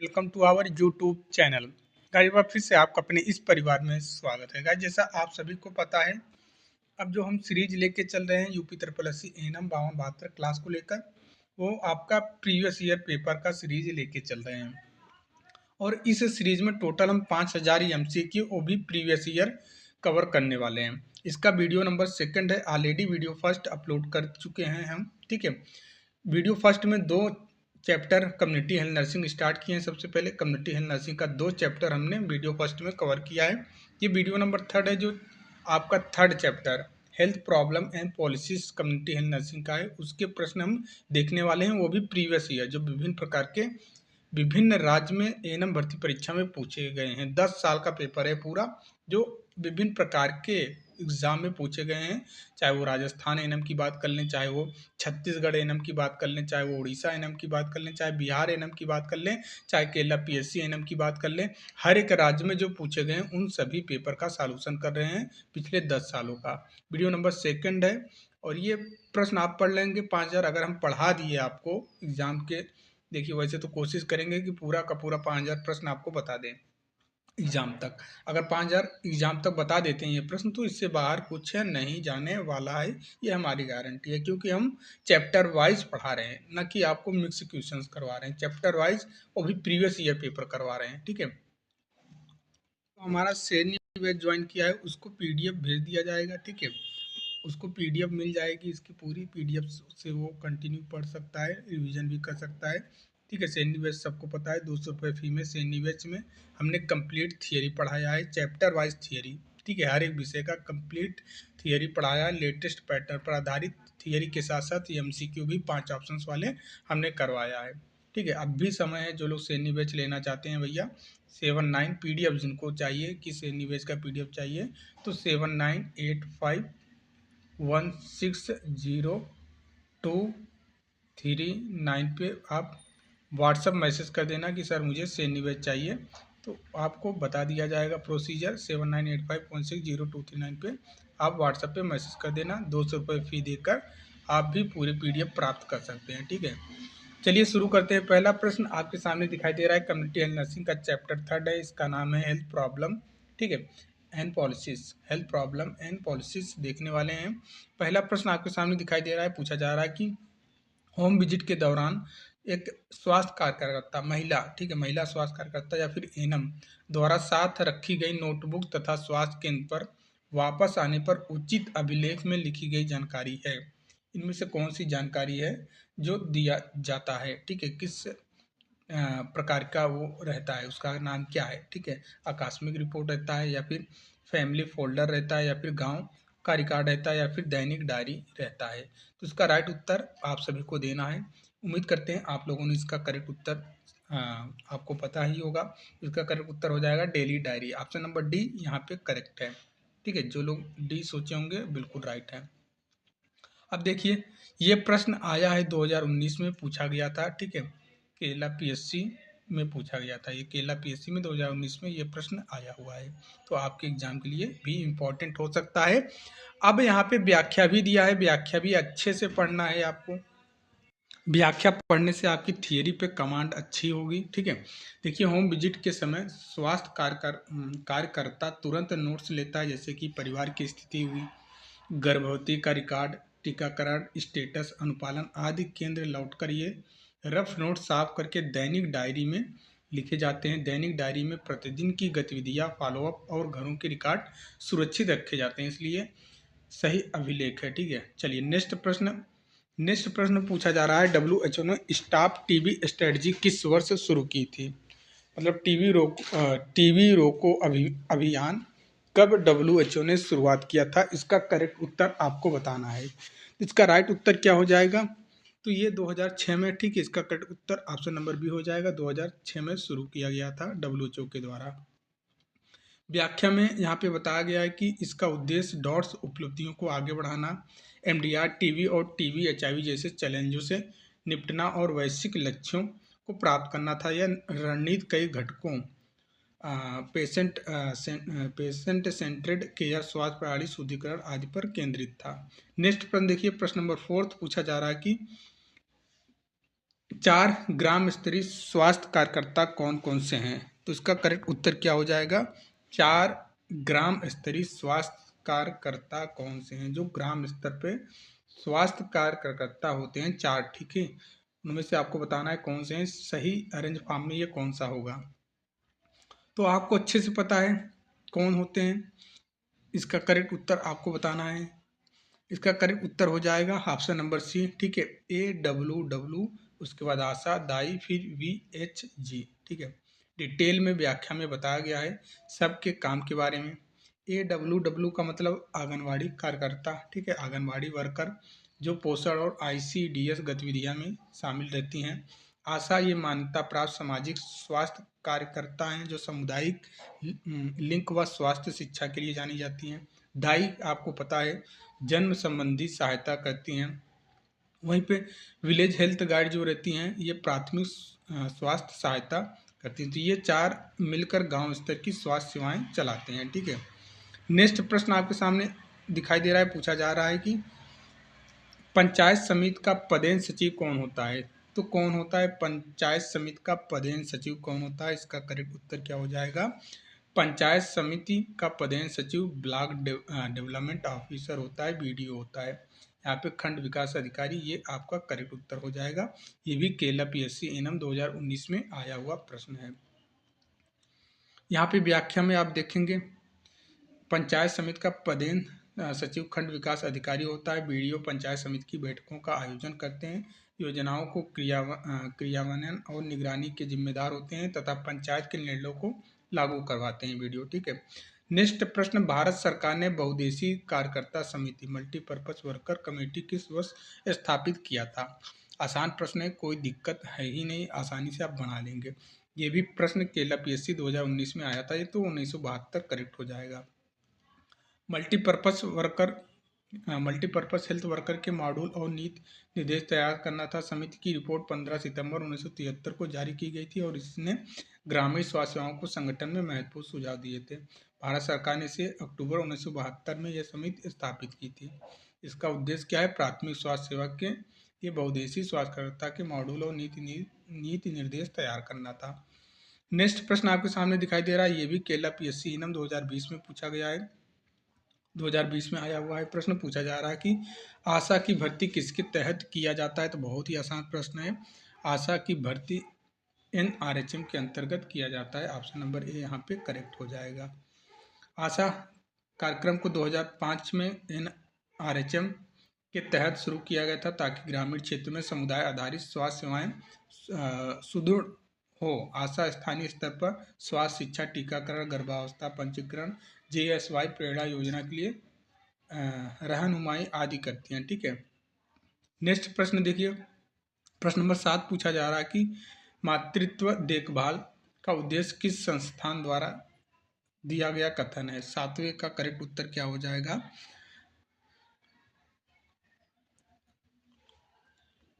Welcome to our YouTube channel. Guys एक बार फिर से आपका अपने इस परिवार में स्वागत है। गाइस जैसा आप सभी को पता है, अब जो हम सीरीज लेके चल रहे हैं UP triple SC ANM 52-72 class को लेकर, वो आपका प्रीवियस ईयर पेपर का सीरीज लेके चल रहे हैं। और इस सीरीज में टोटल हम 5000 एमसीक्यू वो भी प्रीवियस ईयर कवर करने वाले हैं। इसका वीडियो नंबर सेकंड है। ऑलरेडी वीडियो फर्स्ट अपलोड कर चुके हैं हम, ठीक है। वीडियो फर्स्ट में 2 chapter community health nursing start किए हैं। सबसे पहले कम्युनिटी हेल्थ नर्सिंग का 2 चैप्टर हमने वीडियो फर्स्ट में कवर किया है। ये वीडियो नंबर थर्ड है, जो आपका third chapter health problem and policies community health nursing का है। उसके प्रश्न हम देखने वाले हैं, वो भी प्रीवियस ईयर, जो विभिन्न प्रकार के विभिन्न राज्य में एएनएम भर्ती परीक्षा में पूछे गए हैं। 10 साल का पेपर है पूरा, जो विभिन्न प्रकार के एग्जाम में पूछे गए हैं। चाहे वो राजस्थान एएनएम की बात कर लें, चाहे वो छत्तीसगढ़ एएनएम की बात कर लें, चाहे वो उड़ीसा एएनएम की बात कर लें, चाहे बिहार एएनएम की बात कर लें, चाहे केरला पीएससी एएनएम की बात कर लें। हर एक राज्य में जो पूछे गए हैं उन सभी पेपर का सॉल्यूशन कर रहे हैं पिछले 10 सालों का। वीडियो नंबर सेकंड है और ये प्रश्न आप पढ़ लेंगे 5000। अगर हम पढ़ा दिए आपको एग्जाम के, देखिए वैसे तो कोशिश करेंगे कि पूरा का पूरा 5000 प्रश्न आपको बता दें एग्जाम तक। अगर 5000 एग्जाम तक बता देते हैं ये प्रश्न, तो इससे बाहर कुछ नहीं जाने वाला है, ये हमारी गारंटी है। क्योंकि हम चैप्टर वाइज पढ़ा रहे हैं, न कि आपको मिक्स क्वेश्चंस करवा रहे हैं। चैप्टर वाइज और भी प्रीवियस ईयर पेपर करवा रहे हैं, ठीक है। तो हमारा सैन्य बैच ज्वाइन किया है, उसको पीडीएफ भेज दिया जाएगा, ठीक है। उसको पीडीएफ मिल जाएगी, इसकी पूरी पीडीएफ से वो कंटिन्यू पढ़ सकता है, रिवीजन भी कर सकता है, ठीक है। सैन्य बैच सबको पता है, 200 रुपये फी में सैन्य बैच में हमने कंप्लीट थियरी पढ़ाया है, चैप्टर वाइज थियरी, ठीक है। हर एक विषय का कंप्लीट थियरी पढ़ाया है, लेटेस्ट पैटर्न पर आधारित थियरी के साथ साथ एमसीक्यू भी 5 ऑप्शंस वाले हमने करवाया है, ठीक है। अब भी समय है, जो लोग सैन्य बैच लेना चाहते हैं भैया, 79 पीडीएफ जिनको चाहिए कि सैन्य बैच का पीडीएफ चाहिए, तो 7985160239 पे आप व्हाट्सअप मैसेज कर देना कि सर मुझे सैन्य बैच चाहिए। तो आपको बता दिया जाएगा प्रोसीजर। 7985160239 पे आप व्हाट्सएप पे मैसेज कर देना। 200 रुपये फ़ी देकर आप भी पूरे पीडीएफ प्राप्त कर सकते हैं, ठीक है। चलिए शुरू करते हैं। पहला प्रश्न आपके सामने दिखाई दे रहा है, कम्युनिटी हेल्थ नर्सिंग का चैप्टर थर्ड है, इसका नाम है हेल्थ प्रॉब्लम, ठीक है, and policies. Health problem and policies देखने वाले हैं। पहला प्रश्न आपके सामने दिखाई दे रहा है, पूछा जा रहा है कि होम विजिट के दौरान एक स्वास्थ्य कार्यकर्ता महिला, ठीक है, महिला स्वास्थ्य कार्यकर्ता या फिर एएनएम द्वारा साथ रखी गई नोटबुक तथा स्वास्थ्य केंद्र पर वापस आने पर उचित अभिलेख में लिखी गई जानकारी है। इनमें से कौन सी जानकारी है जो दिया जाता है, ठीक है, किस प्रकार का वो रहता है, उसका नाम क्या है, ठीक है। आकस्मिक रिपोर्ट रहता है, या फिर फैमिली फोल्डर रहता है, या फिर गांव का रिकॉर्ड रहता है, या फिर दैनिक डायरी रहता है। तो इसका राइट उत्तर आप सभी को देना है। उम्मीद करते हैं आप लोगों ने इसका करेक्ट उत्तर आपको पता ही होगा। इसका करेक्ट उत्तर हो जाएगा daily diary. Option number D यहाँ पे करेक्ट है, ठीक है। जो लोग डी सोचे होंगे बिल्कुल राइट है। अब देखिए, ये प्रश्न आया है 2019 में पूछा गया था, ठीक है। केरला पीएससी में पूछा गया था, ये केरला पीएससी में 2019 में ये प्रश्न आया हुआ है, तो आपके एग्जाम के लिए भी इम्पोर्टेंट हो सकता है। अब यहाँ पे व्याख्या भी दिया है, व्याख्या भी अच्छे से पढ़ना है आपको। व्याख्या पढ़ने से आपकी थियरी पे कमांड अच्छी होगी, ठीक है। देखिए, होम विजिट के समय स्वास्थ्य कार्यकर्ता तुरंत नोट्स लेता है, जैसे कि परिवार की स्थिति हुई, गर्भवती का रिकॉर्ड, टीकाकरण स्टेटस, अनुपालन आदि केंद्र लौटकर ये रफ नोट साफ करके दैनिक डायरी में लिखे जाते हैं। दैनिक डायरी में प्रतिदिन की गतिविधियां, फॉलोअप और घरों के रिकॉर्ड सुरक्षित रखे जाते हैं, इसलिए सही अभिलेख है, ठीक है। चलिए नेक्स्ट प्रश्न पूछा जा रहा है, डब्ल्यूएचओ ने स्टॉप टीबी स्ट्रेटजी किस वर्ष शुरू की थी। मतलब टीबी रोको अभियान कब डब्ल्यूएचओ ने शुरुआत किया था, इसका करेक्ट उत्तर आपको बताना है। इसका राइट उत्तर क्या हो जाएगा, तो ये 2006 में, ठीक है। इसका करेक्ट उत्तर ऑप्शन नंबर बी हो जाएगा। 2006 में शुरू किया गया था डब्ल्यूएचओ के द्वारा। व्याख्या में यहाँ पे बताया गया है कि इसका उद्देश्य डॉट्स उपलब्धियों को आगे बढ़ाना, एमडीआर, टीबी और टीबी एचआईवी जैसे चैलेंजों से निपटना और वैश्विक लक्ष्यों को प्राप्त करना था। यह रणनीति कई घटकों पेशेंट सेंट्रेड केयर, स्वास्थ्य प्रणाली शुद्धिकरण आदि पर केंद्रित था। नेक्स्ट प्रश्न देखिए, प्रश्न नंबर 4 पूछा जा रहा है कि 4 ग्राम स्तरीय स्वास्थ्य कार्यकर्ता कौन कौन से हैं? तो इसका करेक्ट उत्तर क्या हो जाएगा? 4 ग्राम स्तरीय स्वास्थ्य कार्यकर्ता कौन से हैं? जो ग्राम स्तर पे स्वास्थ्य कार्यकर्ता होते हैं 4, ठीक है। उनमें से आपको बताना है कौन से हैं। सही अरेंज फॉर्म में ये कौन सा होगा? तो आपको अच्छे से पता है कौन होते हैं। इसका करेक्ट उत्तर आपको बताना है। इसका करेक्ट उत्तर हो जाएगा ऑप्शन नंबर सी, ठीक है। AWW, उसके बाद आशा, दाई, फिर VHG, ठीक है। डिटेल में व्याख्या में बताया गया है सबके काम के बारे में। AWW का मतलब आंगनवाड़ी कार्यकर्ता, ठीक है, आंगनवाड़ी वर्कर, जो पोषण और ICDS गतिविधियां में शामिल रहती हैं। आशा ये मान्यता प्राप्त सामाजिक स्वास्थ्य कार्यकर्ता हैं जो सामुदायिक लिंक व स्वास्थ्य शिक्षा के लिए जानी जाती हैं। दाई आपको पता है जन्म संबंधी सहायता करती हैं। वहीं पे विलेज हेल्थ गाइड जो रहती हैं ये प्राथमिक स्वास्थ्य सहायता करती हैं। तो ये 4 मिलकर गांव स्तर की स्वास्थ्य सेवाएं चलाते हैं, ठीक है। नेक्स्ट प्रश्न आपके सामने दिखाई दे रहा है, पूछा जा रहा है कि पंचायत समिति का पदेन सचिव कौन होता है? तो कौन होता है पंचायत समिति का पदेन सचिव कौन होता है? इसका करेक्ट उत्तर क्या हो जाएगा? पंचायत समिति का पदेन सचिव ब्लॉक डेवलपमेंट ऑफिसर होता है, BDO होता है। यहाँ पे खंड विकास अधिकारी, ये आपका करेक्ट उत्तर हो जाएगा। ये भी केरला PSC एनम 2019 में आया हुआ प्रश्न है। यहाँ पे व्याख्या में आप देखेंगे पंचायत समिति का पदेन सचिव खंड विकास अधिकारी होता है। BDO पंचायत समिति की बैठकों का आयोजन करते हैं, योजनाओं को क्रियान्वयन और निगरानी के जिम्मेदार होते हैं तथा पंचायत के निर्णयों को लागू करवाते हैं BDO, ठीक है। नेक्स्ट प्रश्न, भारत सरकार ने बहुउद्देशीय कार्यकर्ता समिति मल्टीपर्पज वर्कर कमेटी किस वर्ष स्थापित किया था? आसान प्रश्न है, कोई दिक्कत है ही नहीं, आसानी से आप बना लेंगे। ये भी प्रश्न केरला PSC 2019 में आया था, ये तो 1972 करेक्ट हो जाएगा। मल्टीपर्पज हेल्थ वर्कर के मॉड्यूल और नीति निर्देश तैयार करना था। समिति की रिपोर्ट 15 सितंबर 1973 को जारी की गई थी और इसने ग्रामीण स्वास्थ्य सेवाओं को संगठन में महत्वपूर्ण सुझाव दिए थे। भारत सरकार ने इसे अक्टूबर 1972 में यह समिति स्थापित की थी। इसका उद्देश्य क्या है? प्राथमिक स्वास्थ्य सेवा के ये बहुउद्देशीय स्वास्थ्यकर्ता के मॉड्यूल और नीति निर्देश तैयार करना था। नेक्स्ट प्रश्न आपके सामने दिखाई दे रहा है, ये भी केरला PSC इनम 2020 में पूछा गया है, 2020 में आया हुआ है। प्रश्न पूछा जा रहा है कि आशा की भर्ती किसके तहत किया जाता है? तो बहुत ही आसान प्रश्न है। आशा की भर्ती NRHM के अंतर्गत किया जाता है। ऑप्शन नंबर ए यहाँ पे करेक्ट हो जाएगा। आशा कार्यक्रम को 2005 में NRHM के तहत शुरू किया गया था ताकि ग्रामीण क्षेत्र में समुदाय आधारित स्वास्थ्य सेवाएं सुदृढ़ हो। आशा स्थानीय स्तर पर स्वास्थ्य शिक्षा, टीकाकरण, गर्भावस्था पंजीकरण, JSY प्रेरणा योजना के लिए रहनुमाई आदि करती हैं, ठीक है। नेक्स्ट प्रश्न देखिए, प्रश्न नंबर 7 पूछा जा रहा है कि मातृत्व देखभाल का उद्देश्य किस संस्थान द्वारा दिया गया कथन है? 7वें का करेक्ट उत्तर क्या हो जाएगा?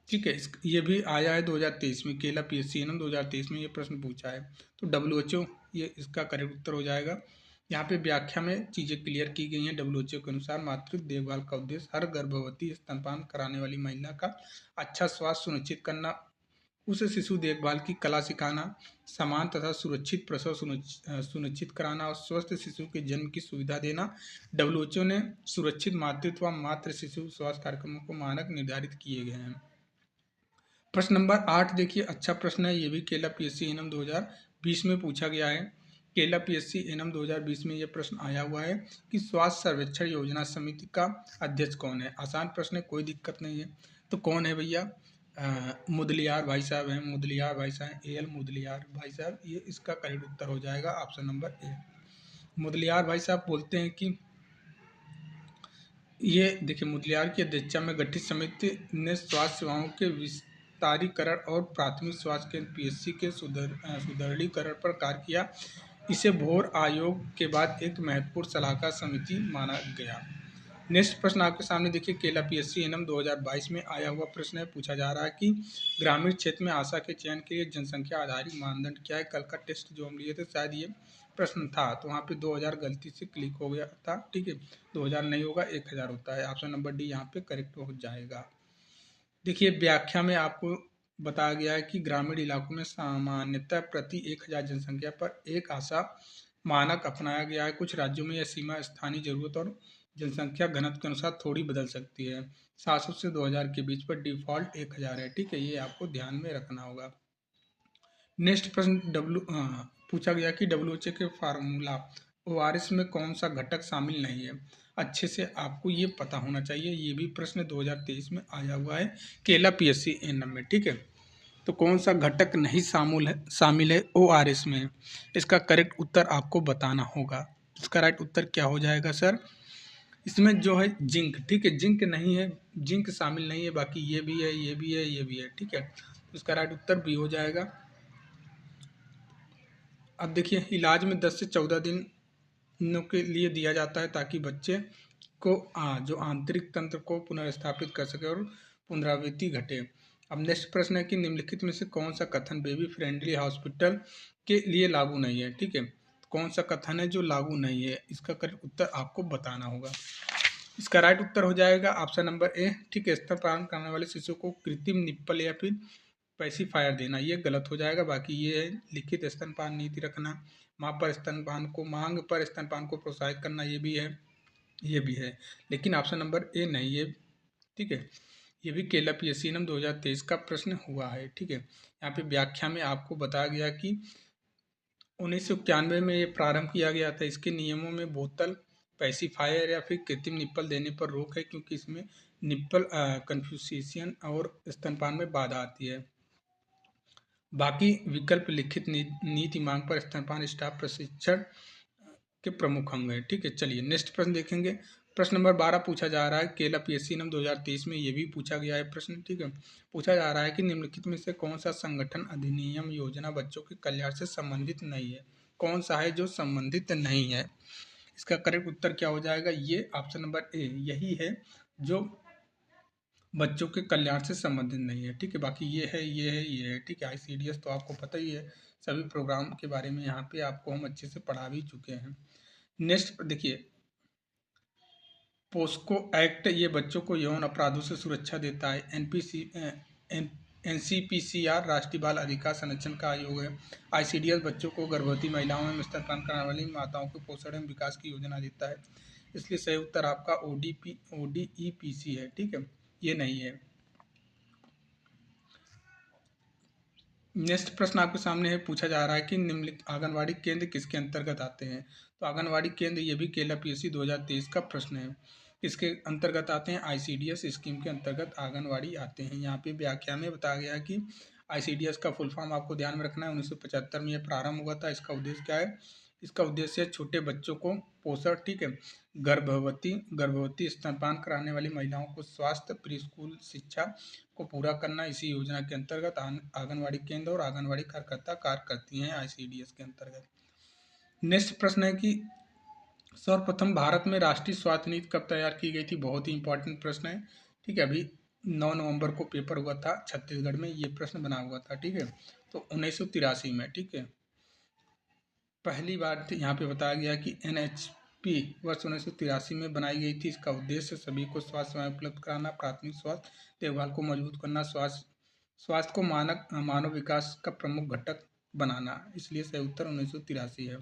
ठीक है, ये भी आया है 2023 में, केरला PSC एनम 2023 में ये प्रश्न पूछा है। तो WHO ये इसका करेक्ट उत्तर हो जाएगा। यहाँ पे व्याख्या में चीज़ें क्लियर की गई हैं। WHO के अनुसार मातृत्व देखभाल का उद्देश्य हर गर्भवती स्तनपान कराने वाली महिला का अच्छा स्वास्थ्य सुनिश्चित करना, उसे शिशु देखभाल की कला सिखाना, समान तथा सुरक्षित प्रसव सुनिश्चित कराना और स्वस्थ शिशु के जन्म की सुविधा देना। WHO ने सुरक्षित मातृत्व व मातृ शिशु स्वास्थ्य कार्यक्रमों को मानक निर्धारित किए गए हैं। प्रश्न नंबर 8 देखिए, अच्छा प्रश्न है, ये भी केरला PSC एनम 2020 में पूछा गया है। केरला PSC एनम 2020 में ये प्रश्न आया हुआ है कि स्वास्थ्य सर्वेक्षण योजना समिति का अध्यक्ष कौन है? आसान प्रश्न है, कोई दिक्कत नहीं है। तो कौन है भैया? मुदलियार भाई साहब हैं, मुदलियार भाई साहब, AL मुदलियार भाई साहब, ये इसका करेक्ट उत्तर हो जाएगा ऑप्शन नंबर ए। मुदलियार भाई साहब बोलते हैं कि ये देखिए, मुदलियार की अध्यक्षता में गठित समिति ने स्वास्थ्य सेवाओं के विस्तारीकरण और प्राथमिक स्वास्थ्य केंद्र PSC के सुदृढ़ीकरण पर कार्य किया। इसे भोर आयोग के बाद एक महत्वपूर्ण सलाहकार समिति माना गया। नेक्स्ट प्रश्न आपके सामने देखिए, केरला PSC एनम 2022 में आया हुआ प्रश्न है। पूछा जा रहा है कि ग्रामीण क्षेत्र में आशा के चयन के लिए जनसंख्या आधारित मानदंड क्या है? कल का टेस्ट जो हम लिए थे शायद ये प्रश्न था, तो वहाँ पे 2000 गलती से क्लिक हो गया था, ठीक है। 2000 नहीं होगा, 1000 होता है। ऑप्शन नंबर डी यहाँ पे करेक्ट हो जाएगा। देखिए व्याख्या में आपको बताया गया है कि ग्रामीण इलाकों में सामान्यतः प्रति 1000 जनसंख्या पर एक आशा मानक अपनाया गया है। कुछ राज्यों में यह सीमा स्थानीय जरूरत और जनसंख्या घनत्व के अनुसार थोड़ी बदल सकती है। 700 से 2000 के बीच पर डिफॉल्ट 1000 है। ठीक है, ये आपको ध्यान में रखना होगा। नेक्स्ट प्रश्न पूछा गया कि डब्ल्यूएचओ के फार्मूला ओआरएस में कौन सा घटक शामिल नहीं है। अच्छे से आपको ये पता होना चाहिए, ये भी प्रश्न 2023 में आया हुआ है केला पीएससी एनएम में। ठीक है, तो कौन सा घटक नहीं शामिल है ओआरएस में, इसका करेक्ट उत्तर आपको बताना होगा। इसका राइट उत्तर क्या हो जाएगा सर? इसमें जो है जिंक। ठीक है, जिंक नहीं है, जिंक शामिल नहीं है, बाकी ये भी है, ये भी है, ये भी है। ठीक है, तो इसका राइट उत्तर भी हो जाएगा। अब देखिए, इलाज में 10 से 14 दिनों के लिए दिया जाता है ताकि बच्चे को जो आंतरिक तंत्र को पुनर्स्थापित कर सके और पुनरावृत्ति घटे। अब नेक्स्ट प्रश्न है कि निम्नलिखित में से कौन सा कथन बेबी फ्रेंडली हॉस्पिटल के लिए लागू नहीं है। ठीक है, कौन सा कथन है जो लागू नहीं है, इसका करेक्ट उत्तर आपको बताना होगा। इसका राइट उत्तर हो जाएगा ऑप्शन नंबर ए। ठीक है, स्तनपान करने वाले शिशु को कृत्रिम निप्पल या फिर पैसिफायर देना, ये गलत हो जाएगा। बाकी ये है लिखित स्तनपान नीति रखना, मांग पर स्तनपान को प्रोत्साहित करना, ये भी है, ये भी है, लेकिन ऑप्शन नंबर ए नहीं है। ठीक है, ये भी केला पीएससी एनएम 2023 का प्रश्न हुआ है। ठीक है, यहाँ पे व्याख्या में आपको बताया गया कि 1991 में ये प्रारंभ किया गया था। इसके नियमों में बोतल, पैसिफायर या फिर कृत्रिम निप्पल देने पर रोक है, क्योंकि इसमें निप्पल कन्फ्यूसियन और स्तनपान में बाधा आती है। बाकी विकल्प लिखित नीति, मांग पर स्तनपान, स्टाफ प्रशिक्षण के प्रमुख अंग है। ठीक है, चलिए नेक्स्ट प्रश्न देखेंगे। प्रश्न नंबर 12 पूछा जा रहा है केला पीएससी एनएम 2023 में, ये भी पूछा गया है प्रश्न। ठीक है, पूछा जा रहा है कि निम्नलिखित में से कौन सा संगठन, अधिनियम, योजना बच्चों के कल्याण से संबंधित नहीं है। कौन सा है जो संबंधित नहीं है, इसका करेक्ट उत्तर क्या हो जाएगा? ये ऑप्शन नंबर ए यही है जो बच्चों के कल्याण से संबंधित नहीं है। ठीक है, बाकी ये है, ये है, ये है। ठीक है, आईसीडीएस तो आपको पता ही है, सभी प्रोग्राम के बारे में यहाँ पे आपको हम अच्छे से पढ़ा भी चुके हैं। नेक्स्ट देखिए, पोस्को एक्ट, ये बच्चों को यौन अपराधों से सुरक्षा देता है। एनसीपीसीआर राष्ट्रीय बाल अधिकार संरक्षण का आयोग है। आईसीडीएस बच्चों को, गर्भवती महिलाओं में स्तनपान कराने वाली माताओं को पोषण एवं विकास की योजना देता है। इसलिए सही उत्तर आपका ओडीईपीसी है। ठीक है, ये नहीं है। नेक्स्ट प्रश्न आपके सामने है, पूछा जा रहा है कि निम्नलिखित आंगनवाड़ी केंद्र किसके अंतर्गत आते हैं। तो आंगनवाड़ी केंद्र, ये भी केला पीएससी 2023 का प्रश्न है। इसके अंतर्गत आते हैं, आईसीडीएस स्कीम के अंतर्गत आंगनवाड़ी आते हैं। यहाँ पे व्याख्या में बताया गया है कि आईसीडीएस का फुल फॉर्म आपको ध्यान में रखना है। 1975 में यह प्रारंभ हुआ था। इसका उद्देश्य क्या है? इसका उद्देश्य है छोटे बच्चों को पोषण, ठीक है, गर्भवती स्तनपान कराने वाली महिलाओं को स्वास्थ्य, प्री स्कूल शिक्षा को पूरा करना। इसी योजना के अंतर्गत आंगनवाड़ी केंद्र और आंगनवाड़ी कार्यकर्ता कार्य करती हैं आईसीडीएस के अंतर्गत। नेक्स्ट प्रश्न है कि सर्वप्रथम भारत में राष्ट्रीय स्वास्थ्य नीति कब तैयार की गई थी। बहुत ही इंपॉर्टेंट प्रश्न है। ठीक है, अभी 9 नवंबर को पेपर हुआ था छत्तीसगढ़ में, ये प्रश्न बना हुआ था। ठीक है, तो 1983 में। ठीक है, पहली बार यहाँ पे बताया गया कि एनएचपी वर्ष 1983 में बनाई गई थी। इसका उद्देश्य सभी को स्वास्थ्य सेवाएं उपलब्ध कराना, प्राथमिक स्वास्थ्य देखभाल को मजबूत करना, स्वास्थ्य को मानव विकास का प्रमुख घटक बनाना। इसलिए सही उत्तर 1983 है।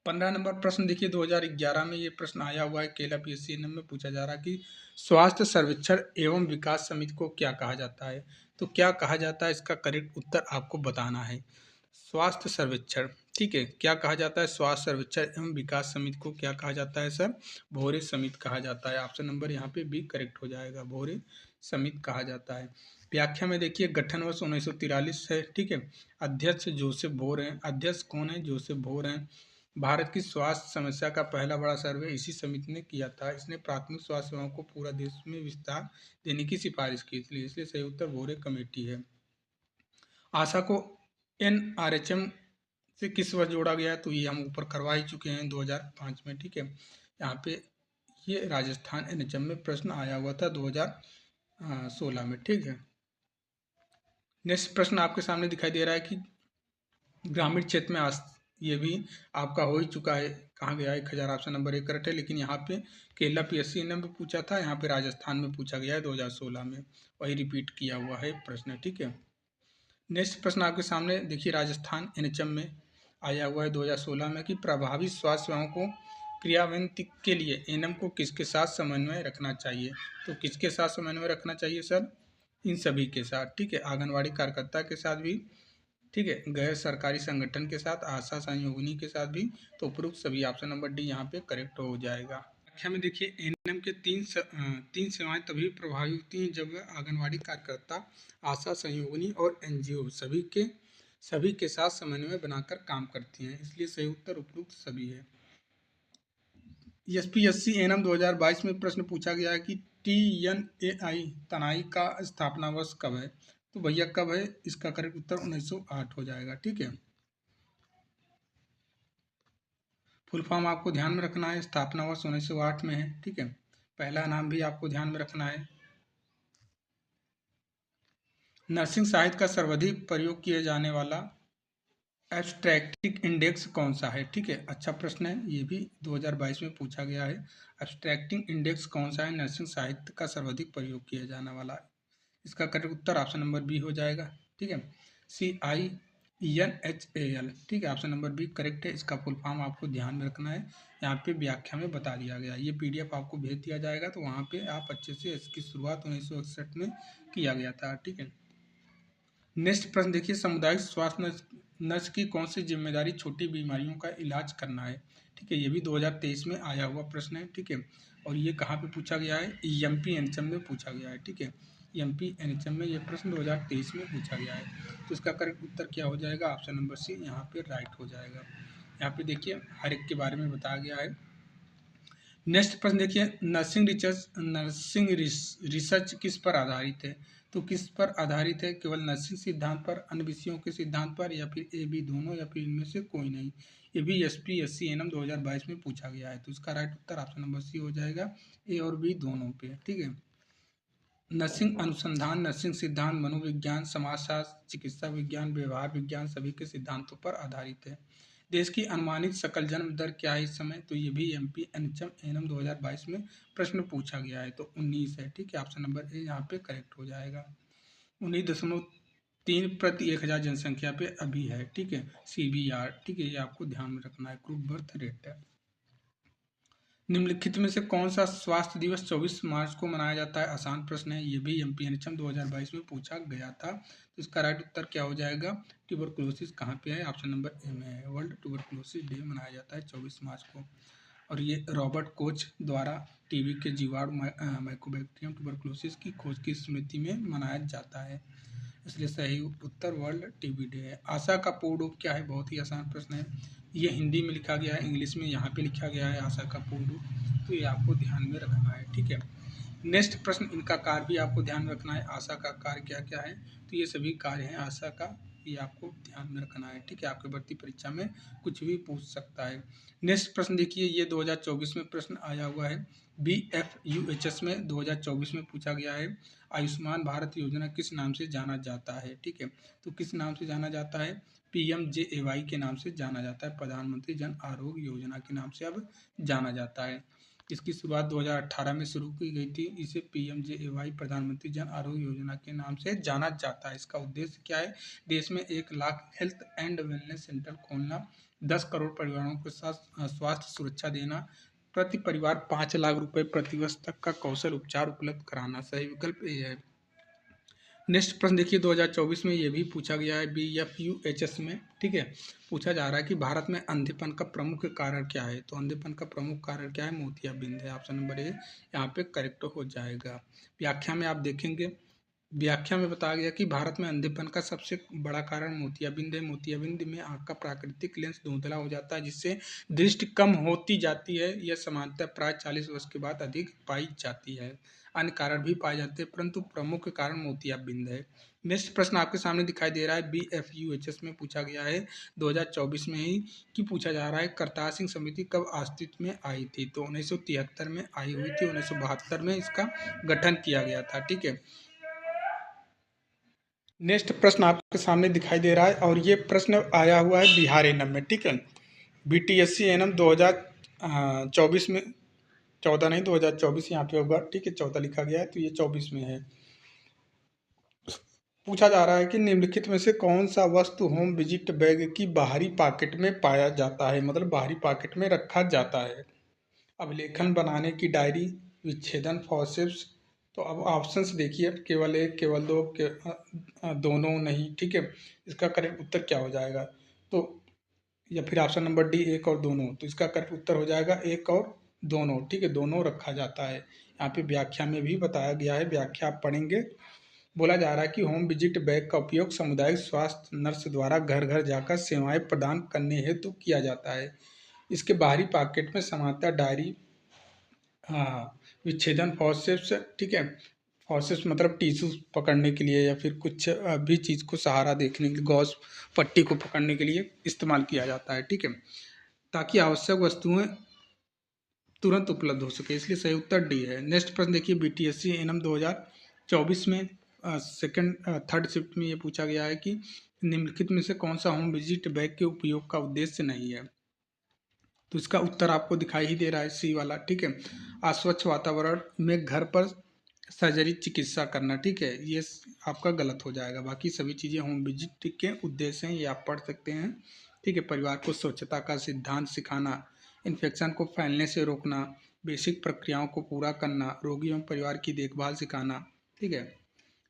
15 नंबर प्रश्न देखिए, 2011 में ये प्रश्न आया हुआ है, केला पीएससी एनएम में पूछा जा रहा है कि स्वास्थ्य सर्वेक्षण एवं विकास समिति को क्या कहा जाता है। तो क्या कहा जाता है, इसका करेक्ट उत्तर आपको बताना है। स्वास्थ्य सर्वेक्षण, ठीक है, क्या कहा जाता है? स्वास्थ्य सर्वेक्षण एवं विकास समिति को क्या कहा जाता है सर? भोरे समिति कहा जाता है। ऑप्शन नंबर यहाँ पे भी करेक्ट हो जाएगा, भोरे समिति कहा जाता है। व्याख्या में देखिए, गठन वर्ष 1943 है। ठीक है, अध्यक्ष जोसेफ भोर हैं। अध्यक्ष कौन है? जोसेफ भोर हैं। भारत की स्वास्थ्य समस्या का पहला बड़ा सर्वे इसी समिति ने किया था। इसने प्राथमिक स्वास्थ्य सेवाओं को पूरा देश में विस्तार देने की सिफारिश की थी। इसलिए सही उत्तर भोरे कमेटी है। आशा को एनआरएचएम से किस वर्ष जोड़ा गया है? तो ये हम ऊपर करवा ही चुके हैं 2005 में। ठीक है, यहाँ पे ये राजस्थान एनएचएम में प्रश्न आया हुआ था 2016 में। ठीक है, नेक्स्ट प्रश्न आपके सामने दिखाई दे रहा है कि ग्रामीण क्षेत्र में ये भी आपका हो ही चुका है कहाँ गया 1000 ऑप्शन नंबर 1 करेक्ट है। लेकिन यहाँ पे केरला PSC एनएम में पूछा था, यहाँ पे राजस्थान में पूछा गया है 2016 में, वही रिपीट किया हुआ है प्रश्न, ठीक है। नेक्स्ट प्रश्न आपके सामने देखिए, राजस्थान NHM में आया हुआ है 2016 में कि प्रभावी स्वास्थ्य सेवाओं को क्रियान्वित के लिए एनएम को किसके साथ समन्वय रखना चाहिए। तो किसके साथ समन्वय रखना चाहिए सर, इन सभी के साथ, ठीक है। आंगनवाड़ी कार्यकर्ता के साथ भी, ठीक है, गैर सरकारी संगठन के साथ, आशा सहयोगिनी के साथ भी। तो उपरोक्त सभी ऑप्शन नंबर डी यहाँ पे करेक्ट हो जाएगा। व्याख्या में देखिए, एनएम के तीन सेवाएं तभी प्रभावी होती हैं जब आंगनवाड़ी कार्यकर्ता, आशा सहयोगिनी और एनजीओ सभी के साथ समन्वय बनाकर काम करती हैं, इसलिए सही उत्तर उपरोक्त सभी है। SPSC एनएम 2022 में प्रश्न पूछा गया है कि TNAI तनाई का स्थापना वर्ष कब है। तो भैया कब है, इसका करेक्ट उत्तर 1908 हो जाएगा, ठीक है। फुल फॉर्म आपको ध्यान में रखना है, स्थापना वर्ष 1908 में है, ठीक है। पहला नाम भी आपको ध्यान में रखना है। नर्सिंग साहित्य का सर्वाधिक प्रयोग किया जाने वाला एब्स्ट्रैक्टिंग इंडेक्स कौन सा है, ठीक है। अच्छा प्रश्न है, ये भी 2022 में पूछा गया है। एब्स्ट्रैक्टिंग इंडेक्स कौन सा है नर्सिंग साहित्य का सर्वाधिक प्रयोग किया जाने वाला, इसका करेक्ट उत्तर ऑप्शन नंबर बी हो जाएगा, ठीक है। CINHAL, ठीक है, ऑप्शन नंबर बी करेक्ट है। इसका फुल फॉर्म आपको ध्यान में रखना है, यहाँ पे व्याख्या में बता दिया गया। ये PDF आपको भेज दिया जाएगा, तो वहाँ पे आप अच्छे से, इसकी शुरुआत 1961 में किया गया था, ठीक है। नेक्स्ट प्रश्न देखिए, सामुदायिक स्वास्थ्य नर्स की कौन सी जिम्मेदारी छोटी बीमारियों का इलाज करना है, ठीक है। ये भी 2023 में आया हुआ प्रश्न है, ठीक है। और ये कहाँ पे पूछा गया है, MP NHM में पूछा गया है, ठीक है। MP NHM में ये प्रश्न 2023 में पूछा गया है। तो इसका करेक्ट उत्तर क्या हो जाएगा, ऑप्शन नंबर सी यहाँ पे राइट हो जाएगा। यहाँ पे देखिए हर एक के बारे में बताया गया है। नेक्स्ट प्रश्न देखिए, नर्सिंग रिसर्च किस पर आधारित है। तो किस पर आधारित है, केवल नर्सिंग सिद्धांत पर, अन्य विषयों के सिद्धांत पर, या फिर ए बी दोनों, या फिर इनमें से कोई नहीं। ये भी SPSC एनएम 2022 में पूछा गया है। तो इसका राइट उत्तर ऑप्शन नंबर सी हो जाएगा, ए और बी दोनों पे, ठीक है। नर्सिंग अनुसंधान, नर्सिंग सिद्धांत, मनोविज्ञान, समाजशास्त्र, चिकित्सा विज्ञान, व्यवहार विज्ञान सभी के सिद्धांतों पर आधारित है। देश की अनुमानित सकल जन्म दर क्या है इस समय। तो ये भी MP NHM एनएम 2022 में प्रश्न पूछा गया है, तो 19 है, ठीक है। ऑप्शन नंबर ए यहाँ पे करेक्ट हो जाएगा। 19.3 प्रति 1000 जनसंख्या पे अभी है, ठीक है। CBR, ठीक है, ये आपको ध्यान में रखना है, क्रूड बर्थ रेट है। निम्नलिखित में से कौन सा स्वास्थ्य दिवस 24 मार्च को मनाया जाता है, आसान प्रश्न है। ये भी MP NHM 2022 में पूछा गया था। तो इसका राइट उत्तर क्या हो जाएगा, ट्यूबरकुलोसिस कहाँ पे है, ऑप्शन नंबर ए में है। वर्ल्ड ट्यूबरकुलोसिस डे मनाया जाता है 24 मार्च को। और ये रॉबर्ट कोच द्वारा टीबी के जीवाणु माइकोबैक्टीरियम ट्यूबरकुलोसिस की खोज की स्मृति में मनाया जाता है, इसलिए सही उत्तर वर्ल्ड टीबी डे है। आशा का पूर्ण रूप क्या है, बहुत ही आसान प्रश्न है। ये हिंदी में लिखा गया है, इंग्लिश में यहाँ पे लिखा गया है आशा का पूर्ण रूप, तो ये आपको ध्यान में रखना है, ठीक है। नेक्स्ट प्रश्न, इनका कार्य भी आपको ध्यान में रखना है। आशा का कार्य क्या क्या है, तो ये सभी कार्य हैं आशा का, ये आपको ध्यान में रखना है, ठीक है। आपके भर्ती परीक्षा में कुछ भी पूछ सकता है। नेक्स्ट प्रश्न देखिए, ये 2024 में प्रश्न आया हुआ है। BFUHS में 2024 में पूछा गया है, आयुष्मान भारत योजना किस नाम से जाना जाता है, ठीक है। तो किस नाम से जाना जाता है, PMJAY के नाम से जाना जाता है, प्रधानमंत्री जन आरोग्य योजना के नाम से अब जाना जाता है। इसकी शुरुआत 2018 में शुरू की गई थी। इसे PMJAY प्रधानमंत्री जन आरोग्य योजना के नाम से जाना जाता है। इसका उद्देश्य क्या है, देश में 1 lakh health and wellness centre खोलना, 10 करोड़ परिवारों के साथ स्वास्थ्य सुरक्षा देना, प्रति परिवार 5 लाख रुपए प्रतिवर्ष तक का कौशल उपचार उपलब्ध कराना। सही विकल्प ए है। नेक्स्ट प्रश्न देखिए, 2024 में ये भी पूछा गया है BFUHS में, ठीक है। पूछा जा रहा है कि भारत में अंधेपन का प्रमुख कारण क्या है। तो अंधेपन का प्रमुख कारण क्या है, मोतियाबिंद है, ऑप्शन नंबर ए यहाँ पे करेक्ट हो जाएगा। व्याख्या में आप देखेंगे, व्याख्या में बताया गया कि भारत में अंधेपन का सबसे बड़ा कारण मोतियाबिंद है। मोतियाबिंद में आँख का प्राकृतिक लेंस धुंधला हो जाता है, जिससे दृष्टि कम होती जाती है। यह सामान्यतः प्राय 40 वर्ष के बाद अधिक पाई जाती है। अन्य कारण भी पाए जाते हैं, परंतु प्रमुख कारण मोतियाबिंद है। नेक्स्ट प्रश्न आपके सामने दिखाई दे रहा है, BFUHS में पूछा गया है 2024 में ही, कि पूछा जा रहा है करतार सिंह समिति कब अस्तित्व में आई थी। तो 1973 में आई हुई थी, 1972 में इसका गठन किया गया था, ठीक है। नेक्स्ट प्रश्न आपके सामने दिखाई दे रहा है, और ये प्रश्न आया हुआ है बिहार एनएम में, ठीक है। BTSC एनएम 2024 में, 14 नहीं 2024 यहाँ पे होगा, ठीक है, 14 लिखा गया है तो ये 24 में है। पूछा जा रहा है कि निम्नलिखित में से कौन सा वस्तु होम विजिट बैग की बाहरी पॉकेट में पाया जाता है, मतलब बाहरी पॉकेट में रखा जाता है। अभिलेखन बनाने की डायरी, विच्छेदन फॉर्सेप्स। तो अब ऑप्शंस देखिए, केवल एक, केवल दो, दोनों नहीं, ठीक है। इसका करेक्ट उत्तर क्या हो जाएगा? तो या फिर ऑप्शन नंबर डी, एक और दोनों। तो इसका करेक्ट उत्तर हो जाएगा एक और दोनों, ठीक है, दोनों रखा जाता है। यहाँ पे व्याख्या में भी बताया गया है, व्याख्या आप पढ़ेंगे। बोला जा रहा है कि होम विजिट बैग का उपयोग सामुदायिक स्वास्थ्य नर्स द्वारा घर घर जाकर सेवाएं प्रदान करने हेतु किया जाता है। इसके बाहरी पॉकेट में सामान्यतः डायरी, हाँ, विच्छेदन फॉर्सेप्स, ठीक है, फॉर्सेप्स मतलब टिश्यू पकड़ने के लिए या फिर कुछ भी चीज़ को सहारा देखने के लिए, गॉस पट्टी को पकड़ने के लिए इस्तेमाल किया जाता है, ठीक है, ताकि आवश्यक वस्तुएं तुरंत उपलब्ध हो सके, इसलिए सही उत्तर डी है। नेक्स्ट प्रश्न देखिए, BTSC एनएम 2024 में सेकंड थर्ड शिफ्ट में ये पूछा गया है कि निम्नलिखित में से कौन सा होम विजिट बैग के उपयोग का उद्देश्य नहीं है। तो इसका उत्तर आपको दिखाई ही दे रहा है, सी वाला, ठीक है। अस्वच्छ वातावरण में घर पर सर्जरी चिकित्सा करना, ठीक है, ये आपका गलत हो जाएगा। बाकी सभी चीज़ें होम विजिट के उद्देश्य हैं, ये आप पढ़ सकते हैं, ठीक है। परिवार को स्वच्छता का सिद्धांत सिखाना, इन्फेक्शन को फैलने से रोकना, बेसिक प्रक्रियाओं को पूरा करना, रोगी एवं परिवार की देखभाल सिखाना, ठीक है।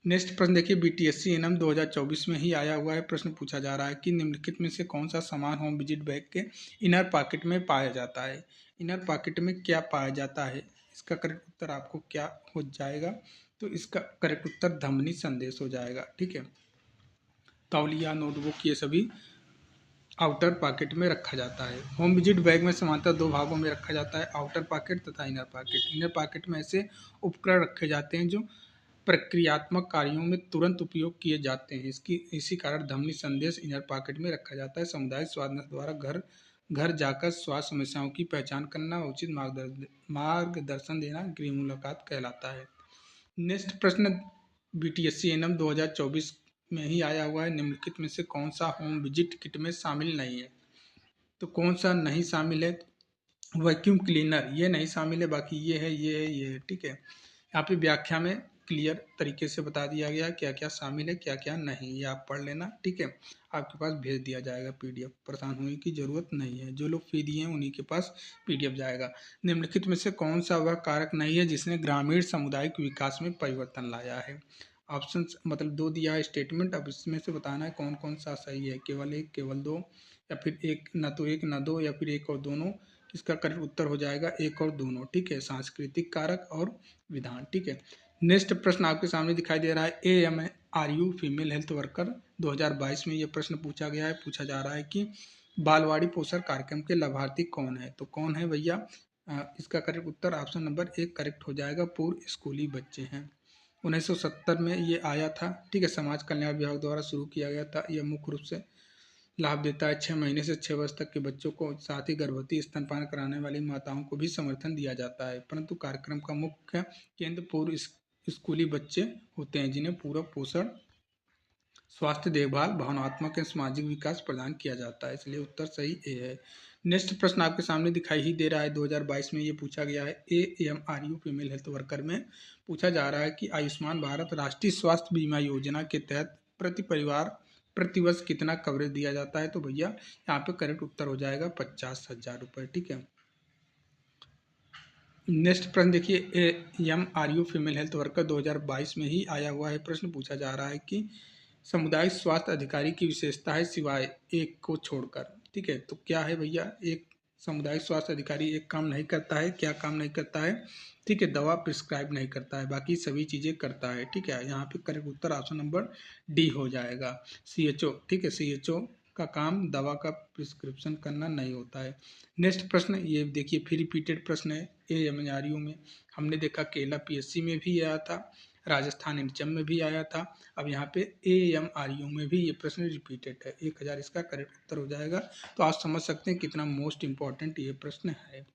नेक्स्ट प्रश्न देखिए, BTSC एनएम 2024 में ही आया हुआ है। प्रश्न पूछा जा रहा है कि निम्नलिखित में से कौन सा सामान होम विजिट बैग के इनर पॉकेट में पाया जाता है। इनर पॉकेट में क्या पाया जाता है, इसका करेक्ट उत्तर आपको क्या हो जाएगा? तो इसका करेक्ट उत्तर धमनी संदेश हो जाएगा, ठीक है। तौलिया, नोटबुक, ये सभी आउटर पॉकेट में रखा जाता है। होम विजिट बैग में सामान्यतः दो भागों में रखा जाता है, आउटर पॉकेट तथा इनर पॉकेट। इनर पॉकेट में ऐसे उपकरण रखे जाते हैं जो प्रक्रियात्मक कार्यों में तुरंत उपयोग किए जाते हैं। इसी कारण धमनी संदेश इनर पॉकेट में रखा जाता है। सामुदायिक स्वास्थ्य नर्स द्वारा घर घर जाकर स्वास्थ्य समस्याओं की पहचान करना, उचित मार्गदर्शन देना गृह मुलाकात कहलाता है। नेक्स्ट प्रश्न BTSC एनएम 2024 में ही आया हुआ है। निम्नलिखित में से कौन सा होम विजिट किट में शामिल नहीं है? तो कौन सा नहीं शामिल है? वैक्यूम क्लीनर, ये नहीं शामिल है, बाकी ये है, ये है, ये है, ठीक है। यहाँ पे व्याख्या में क्लियर तरीके से बता दिया गया क्या क्या शामिल है, क्या क्या नहीं, ये आप पढ़ लेना, ठीक है। आपके पास भेज दिया जाएगा PDF, परेशान होने की जरूरत नहीं है। जो लोग फी दिए हैं उन्हीं के पास PDF जाएगा। निम्नलिखित में से कौन सा वह कारक नहीं है जिसने ग्रामीण सामुदायिक विकास में परिवर्तन लाया है? ऑप्शन मतलब दो दिया है स्टेटमेंट, अब इसमें से बताना है कौन कौन सा सही है, केवल एक, केवल दो, या फिर एक, ना तो एक ना दो, या फिर एक और दोनों। इसका करेक्ट उत्तर हो जाएगा एक और दोनों, ठीक है, सांस्कृतिक कारक और विधान, ठीक है। नेक्स्ट प्रश्न आपके सामने दिखाई दे रहा है, AMRU फीमेल हेल्थ वर्कर 2022 में ये प्रश्न पूछा गया है। पूछा जा रहा है कि बालवाड़ी पोषण कार्यक्रम के लाभार्थी कौन है? तो कौन है भैया? इसका करेक्ट उत्तर ऑप्शन नंबर एक करेक्ट हो जाएगा, पूर्व स्कूली बच्चे हैं। 1970 में ये आया था, ठीक है, समाज कल्याण विभाग द्वारा शुरू किया गया था। यह मुख्य रूप से लाभ देता है 6 महीने से 6 वर्ष तक के बच्चों को, साथ ही गर्भवती स्तनपान कराने वाली माताओं को भी समर्थन दिया जाता है। परंतु कार्यक्रम का मुख्य केंद्र पूर्व स्कूली बच्चे होते हैं, जिन्हें पूरक पोषण, स्वास्थ्य देखभाल, भावनात्मक एवं सामाजिक विकास प्रदान किया जाता है, इसलिए उत्तर सही ए है। नेक्स्ट प्रश्न आपके सामने दिखाई ही दे रहा है, 2022 में ये पूछा गया है। AMRU फीमेल हेल्थ वर्कर में पूछा जा रहा है कि आयुष्मान भारत राष्ट्रीय स्वास्थ्य बीमा योजना के तहत प्रति परिवार प्रतिवर्ष कितना कवरेज दिया जाता है? तो भैया यहाँ पे करेक्ट उत्तर हो जाएगा 50,000 रुपये, ठीक है। नेक्स्ट प्रश्न देखिए, AMRU फीमेल हेल्थ वर्कर 2022 में ही आया हुआ है। प्रश्न पूछा जा रहा है कि सामुदायिक स्वास्थ्य अधिकारी की विशेषता है सिवाय एक को छोड़कर, ठीक है। तो क्या है भैया? एक सामुदायिक स्वास्थ्य अधिकारी एक काम नहीं करता है, क्या काम नहीं करता है? ठीक है, दवा प्रिस्क्राइब नहीं करता है, बाकी सभी चीज़ें करता है, ठीक है। यहाँ पे करेक्ट उत्तर ऑप्शन नंबर डी हो जाएगा, CHO, ठीक है। CHO का काम दवा का प्रिस्क्रिप्शन करना नहीं होता है। नेक्स्ट प्रश्न ये देखिए, फिर रिपीटेड प्रश्न है। AMRU में हमने देखा केला PSC में भी आया था, राजस्थान एनएचएम में भी आया था, अब यहाँ पे AMRU में भी ये प्रश्न रिपीटेड है। 1000 इसका करेक्ट उत्तर हो जाएगा। तो आप समझ सकते हैं कितना मोस्ट इंपॉर्टेंट ये प्रश्न है।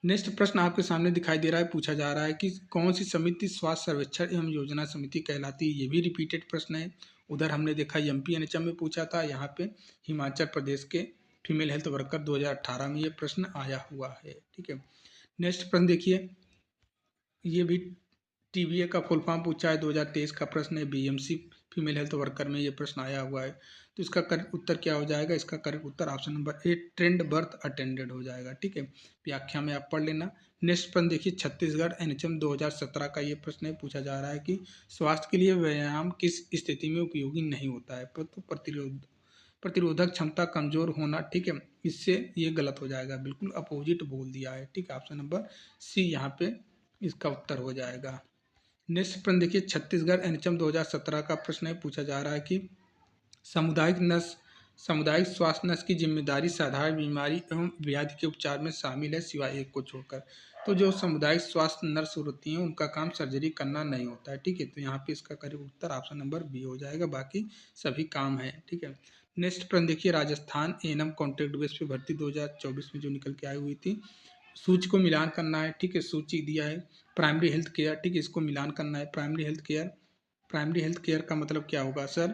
नेक्स्ट प्रश्न आपके सामने दिखाई दे रहा है। पूछा जा रहा है कि कौन सी समिति स्वास्थ्य सर्वेक्षण एवं योजना समिति कहलाती है? ये भी रिपीटेड प्रश्न है। उधर हमने देखा MP NHM में पूछा था, यहाँ पे हिमाचल प्रदेश के फीमेल हेल्थ वर्कर 2018 में ये प्रश्न आया हुआ है। ठीक है, नेक्स्ट प्रश्न देखिए, ये भी टीबीए का फुल फॉर्म पूछा है, 2023 का प्रश्न है। बीएमसी फीमेल हेल्थ वर्कर में ये प्रश्न आया हुआ है। तो इसका करेक्ट उत्तर क्या हो जाएगा? इसका correct Uttar option number A trend birth attended हो जाएगा। ठीक है, व्याख्या में आप पढ़ लेना। नेक्स्ट प्रश्न देखिए, छत्तीसगढ़ एनएचएम 2017 का ये प्रश्न है, पूछा जा रहा है कि स्वास्थ्य के लिए व्यायाम किस स्थिति में उपयोगी नहीं होता है? तो प्रतिरोधक क्षमता कमजोर होना। ठीक है, इससे ये गलत हो जाएगा, बिल्कुल अपोजिट बोल दिया है। ठीक है, ऑप्शन नंबर सी यहाँ पे इसका उत्तर हो जाएगा। नेक्स्ट प्रश्न देखिए, छत्तीसगढ़ एनएचएम 2017 का प्रश्न है, पूछा जा रहा है कि सामुदायिक स्वास्थ्य नर्स की जिम्मेदारी साधारण बीमारी एवं व्याधि के उपचार में शामिल है सिवाय एक को छोड़कर। तो जो सामुदायिक स्वास्थ्य नर्स होती हैं उनका काम सर्जरी करना नहीं होता है। ठीक है, तो यहाँ पे इसका करेक्ट उत्तर ऑप्शन नंबर बी हो जाएगा, बाकी सभी काम है। ठीक है, नेक्स्ट प्रश्न देखिए, राजस्थान एएनएम कॉन्ट्रैक्ट बेस पे भर्ती 2024 में जो निकल के आई हुई थी, सूची को मिलान करना है। ठीक है, सूची दिया है प्राइमरी हेल्थ केयर। ठीक है, इसको मिलान करना है। प्राइमरी हेल्थ केयर का मतलब क्या होगा सर?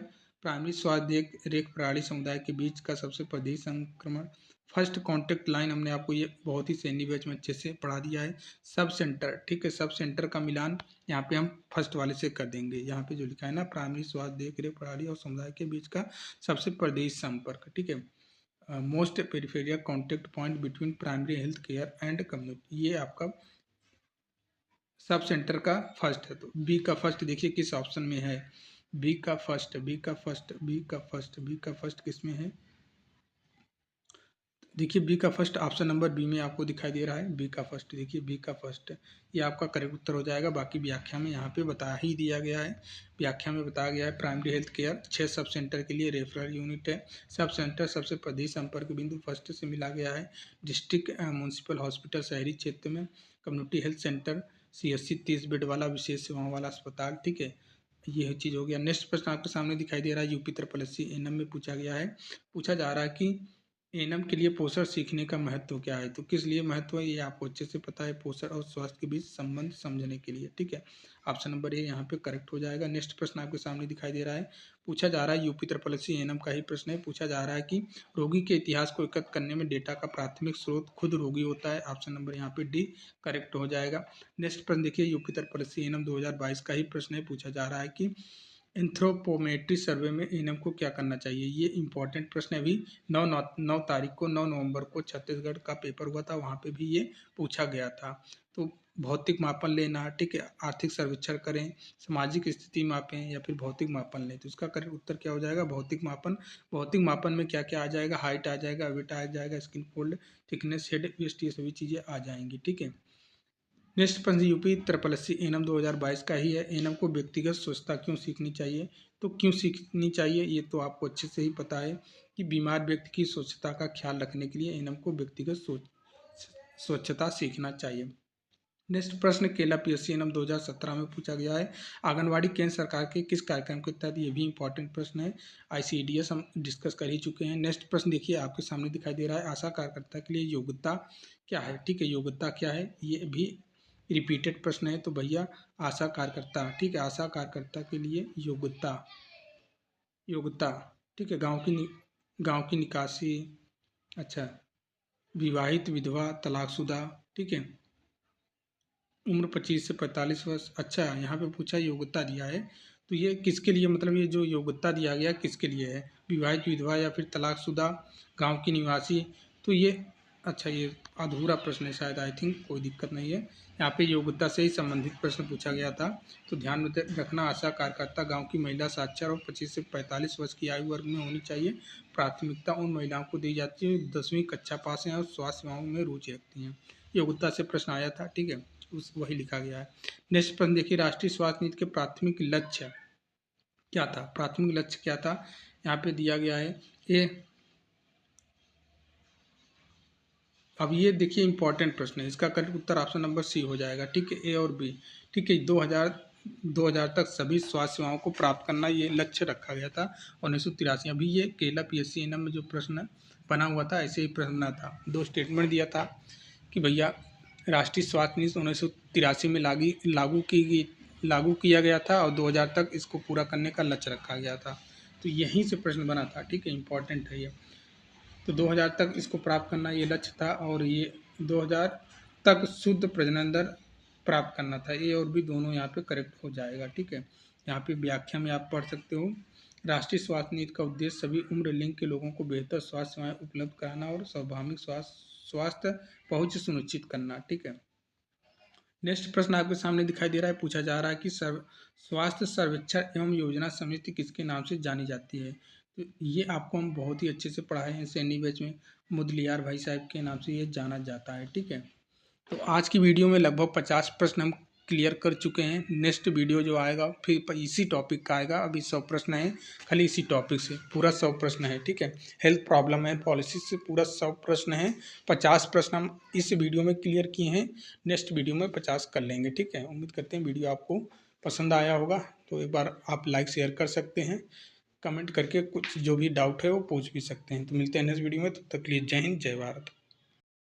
प्राइमरी स्वास्थ्य देख रेख प्रणाली समुदाय के बीच का सबसे प्रदीप संक्रमण। फर्स्ट कॉन्टेक्ट लाइन हमने आपको ये बहुत ही सैनी बैच में अच्छे से पढ़ा दिया है। सब सेंटर, ठीक है, सब सेंटर का मिलान यहाँ पे हम फर्स्ट वाले से कर देंगे। यहाँ पे जो लिखा है ना, प्राइमरी स्वास्थ्य देख रेख प्रणाली और समुदाय के बीच का सबसे प्रदेश संपर्क। ठीक है, most peripheral contact point between primary health care and community, ये आपका सब सेंटर का फर्स्ट है। तो बी का फर्स्ट देखिए किस ऑप्शन में है? बी का फर्स्ट किस में है? देखिए बी का फर्स्ट ऑप्शन नंबर बी में आपको दिखाई दे रहा है। बी का फर्स्ट देखिए, बी का फर्स्ट ये आपका करेक्ट उत्तर हो जाएगा। बाकी व्याख्या में यहाँ पे बता ही दिया गया है। व्याख्या में बताया गया है primary health care 6 sub centre के लिए रेफरल यूनिट है। सब सेंटर सबसे प्रदेश संपर्क बिंदु फर्स्ट से मिला गया है। डिस्ट्रिक्ट म्यूनसिपल हॉस्पिटल शहरी क्षेत्र में, community health centre CHC 30 bed वाला विशेष सेवाओं वाला अस्पताल। ठीक है, ये चीज़ हो गया। नेक्स्ट प्रश्न आपके सामने दिखाई दे रहा है, यूपी SSC एएनएम में पूछा गया है। पूछा जा रहा है कि एएनएम के लिए पोषण सीखने का महत्व क्या है? तो किस लिए महत्व है ये आपको अच्छे से पता है, पोषण और स्वास्थ्य के बीच संबंध समझने के लिए। ठीक है, ऑप्शन नंबर ए यहाँ पे करेक्ट हो जाएगा। नेक्स्ट प्रश्न आपके सामने दिखाई दे रहा है, पूछा जा रहा है यूपी SSC एएनएम का ही प्रश्न है। पूछा जा रहा है कि रोगी के इतिहास को एकत्र करने में डेटा का प्राथमिक स्रोत खुद रोगी होता है। ऑप्शन नंबर यहाँ पे डी करेक्ट हो जाएगा। नेक्स्ट प्रश्न देखिए, यूपी SSC एएनएम 2022 का ही प्रश्न है। पूछा जा रहा है कि एंथ्रोपोमेट्री सर्वे में एएनएम को क्या करना चाहिए? ये इंपॉर्टेंट प्रश्न है। अभी 9 तारीख को 9 नवंबर को छत्तीसगढ़ का पेपर हुआ था, वहाँ पे भी ये पूछा गया था। तो भौतिक मापन लेना, ठीक है, आर्थिक सर्वेक्षण करें, सामाजिक स्थिति मापें या फिर भौतिक मापन लें। तो इसका करेक्ट उत्तर क्या हो जाएगा? भौतिक मापन। भौतिक मापन में क्या क्या आ जाएगा? हाइट आ जाएगा, वेट आ जाएगा, skin fold thickness, head waist, ये सभी चीज़ें आ जाएंगी। ठीक है, नेक्स्ट प्रश्न यूपी SSC एएनएम 2022 का ही है। एएनएम को व्यक्तिगत स्वच्छता क्यों सीखनी चाहिए? तो क्यों सीखनी चाहिए ये तो आपको अच्छे से ही पता है कि बीमार व्यक्ति की स्वच्छता का ख्याल रखने के लिए एएनएम को व्यक्तिगत स्वच्छता सीखना चाहिए। नेक्स्ट प्रश्न केला PSC एएनएम 2017 में पूछा गया है। आंगनवाड़ी केंद्र सरकार के किस कार्यक्रम के तहत? ये भी इंपॉर्टेंट प्रश्न है। ICDS हम डिस्कस कर ही चुके हैं। नेक्स्ट प्रश्न देखिए आपके सामने दिखाई दे रहा है, आशा कार्यकर्ता के लिए योग्यता क्या है? ठीक है, योग्यता क्या है? ये भी रिपीटेड प्रश्न है। तो भैया आशा कार्यकर्ता, ठीक है, आशा कार्यकर्ता के लिए योग्यता, ठीक है, गांव की निकासी, अच्छा, विवाहित, विधवा, तलाकशुदा, ठीक है, उम्र 25 से 45 वर्ष। अच्छा, यहाँ पे पूछा योग्यता दिया है, तो ये किसके लिए, मतलब ये जो योग्यता दिया गया किसके लिए है? विवाहित, विधवा या फिर तलाकशुदा, गांव की निवासी। तो ये अच्छा, ये अधूरा प्रश्न है शायद, आई थिंक, कोई दिक्कत नहीं है। यहाँ पे योग्यता से ही संबंधित प्रश्न पूछा गया था। तो ध्यान में रखना, आशा कार्यकर्ता गांव की महिला साक्षर और 25 से 45 वर्ष की आयु वर्ग में होनी चाहिए। प्राथमिकता उन महिलाओं को दी जाती है जो 10वीं कक्षा पास हैं और स्वास्थ्य सेवाओं में रुचि रखती हैं। योग्यता से प्रश्न आया था, ठीक है, उस वही लिखा गया है। नेक्स्ट प्रश्न देखिए, राष्ट्रीय स्वास्थ्य नीति के प्राथमिक लक्ष्य क्या था? प्राथमिक लक्ष्य क्या था? यहाँ पे दिया गया है ए। अब ये देखिए इंपॉर्टेंट प्रश्न है, इसका करेक्ट उत्तर ऑप्शन नंबर सी हो जाएगा। ठीक है, ए और बी। ठीक है, 2000 तक सभी स्वास्थ्य सेवाओं को प्राप्त करना ये लक्ष्य रखा गया था 1983। अभी ये केला PSC एएनएम में जो प्रश्न बना हुआ था ऐसे ही प्रश्न बना था। 2 स्टेटमेंट दिया था कि भैया राष्ट्रीय स्वास्थ्य नीति 1983 में लागू किया गया था और 2000 तक इसको पूरा करने का लक्ष्य रखा गया था। तो यहीं से प्रश्न बना था। ठीक है, इंपॉर्टेंट है ये। तो 2000 तक इसको प्राप्त करना ये लक्ष्य था, और ये 2000 तक शुद्ध प्रजनन दर प्राप्त करना था। ए और बी दोनों यहाँ पे करेक्ट हो जाएगा। ठीक है, यहाँ पे व्याख्या में आप पढ़ सकते हो, राष्ट्रीय स्वास्थ्य नीति का उद्देश्य सभी उम्र लिंग के लोगों को बेहतर स्वास्थ्य सेवाएं उपलब्ध कराना और सार्वभौमिक स्वास्थ्य पहुंच सुनिश्चित करना। ठीक है, नेक्स्ट प्रश्न आपके सामने दिखाई दे रहा है, पूछा जा रहा है कि स्वास्थ्य सर्वेक्षण एवं योजना समिति किसके नाम से जानी जाती है। तो ये आपको हम बहुत ही अच्छे से पढ़ाए हैं सैनी बैच में, मुदलियार भाई साहब के नाम से ये जाना जाता है। ठीक है, तो आज की वीडियो में लगभग 50 प्रश्न हम क्लियर कर चुके हैं। नेक्स्ट वीडियो जो आएगा फिर इसी टॉपिक का आएगा। अभी 100 प्रश्न है खाली इसी टॉपिक से, पूरा 100 प्रश्न है। ठीक है, हेल्थ प्रॉब्लम एंड पॉलिसी से पूरा 100 प्रश्न है। 50 प्रश्न हम इस वीडियो में क्लियर किए हैं, नेक्स्ट वीडियो में 50 कर लेंगे। ठीक है, उम्मीद करते हैं वीडियो आपको पसंद आया होगा। तो एक बार आप लाइक शेयर कर सकते हैं, कमेंट करके कुछ जो भी डाउट है वो पूछ भी सकते हैं। तो मिलते हैं नेक्स्ट वीडियो में, तब तक के लिए जय हिंद जय भारत।